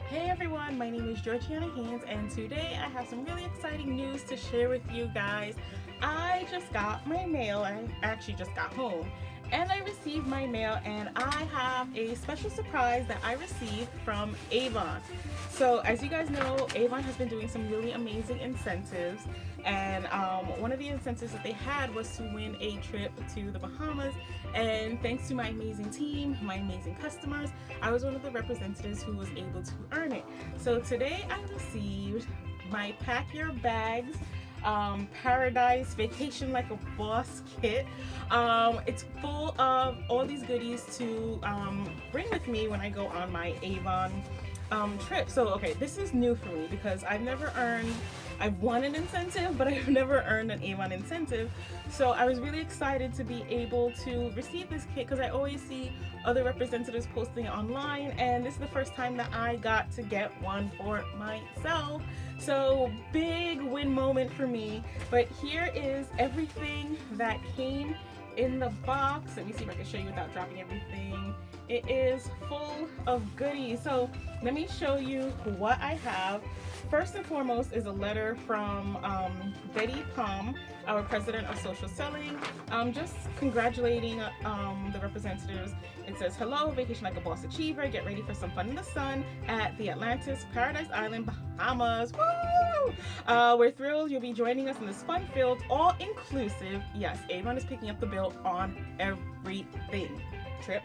Hey everyone, my name is Georgiana Haynes, and today I have some really exciting news to share with you guys. I just got my mail. I actually just got home and I received my mail, and I have a special surprise that I received from Avon. So as you guys know, Avon has been doing some really amazing incentives, and one of the incentives that they had was to win a trip to the Bahamas. And thanks to my amazing team, my amazing customers, I was one of the representatives who was able to earn it. So today I received my Pack Your Bags Paradise Vacation Like a Boss kit. It's full of all these goodies to bring with me when I go on my Avon trip. So okay, this is new for me because I've won an incentive, but I've never earned an Avon incentive. So I was really excited to be able to receive this kit because I always see other representatives posting it online, and this is the first time that I got to get one for myself. So big win moment for me. But here is everything that came in the box. Let me see if I can show you without dropping everything. It is full of goodies. So let me show you what I have. First and foremost is a letter from Betty Palm, our president of social selling, just congratulating the representatives. It says, "Hello, Vacation Like a Boss Achiever. Get ready for some fun in the sun at the Atlantis Paradise Island, Bahamas. Woo! We're thrilled you'll be joining us in this fun-filled, all-inclusive, yes, Avon is picking up the bill on everything, trip.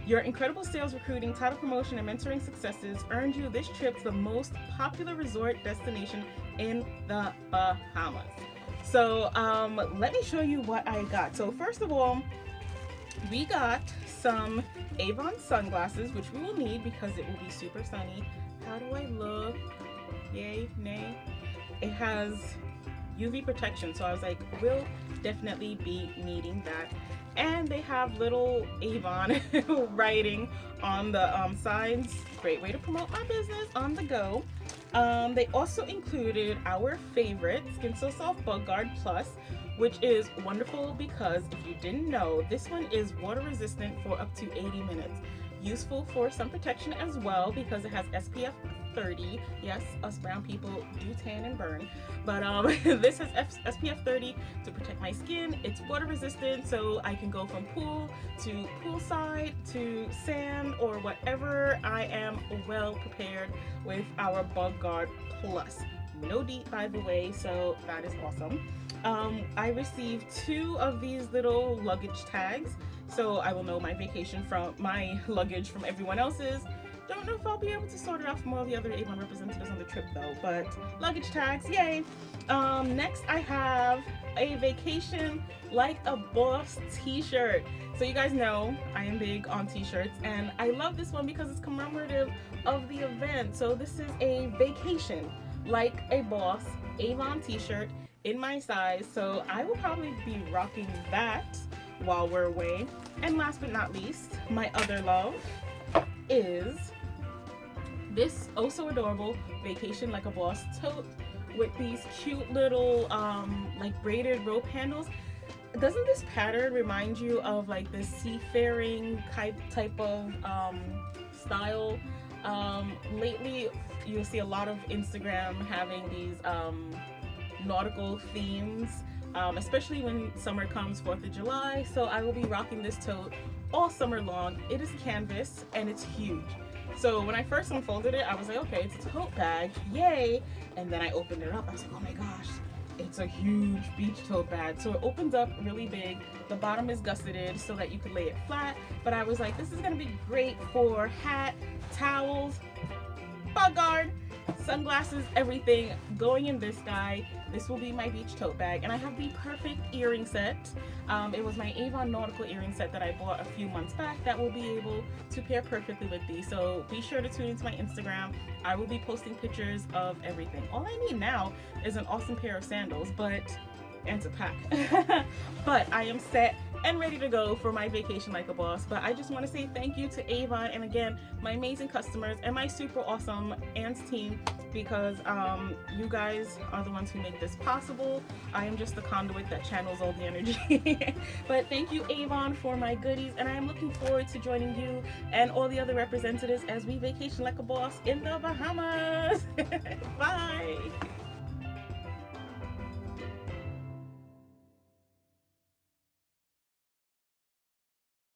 Your incredible sales, recruiting, title promotion, and mentoring successes earned you this trip to the most popular resort destination in the Bahamas." So let me show you what I got. So first of all, we got some Avon sunglasses, which we will need because it will be super sunny. How do I look? Yay, nay? It has UV protection, so I was like, we'll definitely be needing that. And they have little Avon writing on the sides. Great way to promote my business on the go. They also included our favorite Skin So Soft Bug Guard Plus, which is wonderful because if you didn't know, this one is water resistant for up to 80 minutes. Useful for sun protection as well because it has SPF 30. Yes, us brown people do tan and burn, but this has SPF 30 to protect my skin. It's water resistant, so I can go from pool to poolside to sand or whatever. I am well prepared with our Bug Guard Plus. No DEET, by the way, so that is awesome. I received 2 of these little luggage tags, so I will know my vacation from my luggage from everyone else's. Don't know if I'll be able to sort it out from all the other Avon representatives on the trip though, but luggage tags, yay. Next I have a Vacation Like a Boss t-shirt. So you guys know I am big on t-shirts, and I love this one because it's commemorative of the event. So this is a Vacation Like a Boss Avon t-shirt in my size, so I will probably be rocking that while we're away. And last but not least, my other love is this oh so adorable Vacation Like a Boss tote with these cute little like braided rope handles. Doesn't this pattern remind you of like the seafaring type of style? Lately you'll see a lot of Instagram having these nautical themes, especially when summer comes, 4th of July. So I will be rocking this tote all summer long. It is canvas and it's huge. So when I first unfolded it, I was like, okay, it's a tote bag, yay. And then I opened it up, I was like, oh my gosh, it's a huge beach tote bag. So it opens up really big. The bottom is gusseted so that you could lay it flat. But I was like, this is gonna be great for hat, towels, bug guard, sunglasses, everything going in this guy. This will be my beach tote bag, and I have the perfect earring set. It was my Avon nautical earring set that I bought a few months back that will be able to pair perfectly with these. So be sure to tune into my Instagram. I will be posting pictures of everything. All I need now is an awesome pair of sandals, and to pack. But I am set and ready to go for my vacation like a boss. But I just want to say thank you to Avon, and again, my amazing customers and my super awesome aunts team, because you guys are the ones who make this possible. I am just the conduit that channels all the energy. But thank you, Avon, for my goodies, and I am looking forward to joining you and all the other representatives as we vacation like a boss in the Bahamas. Bye.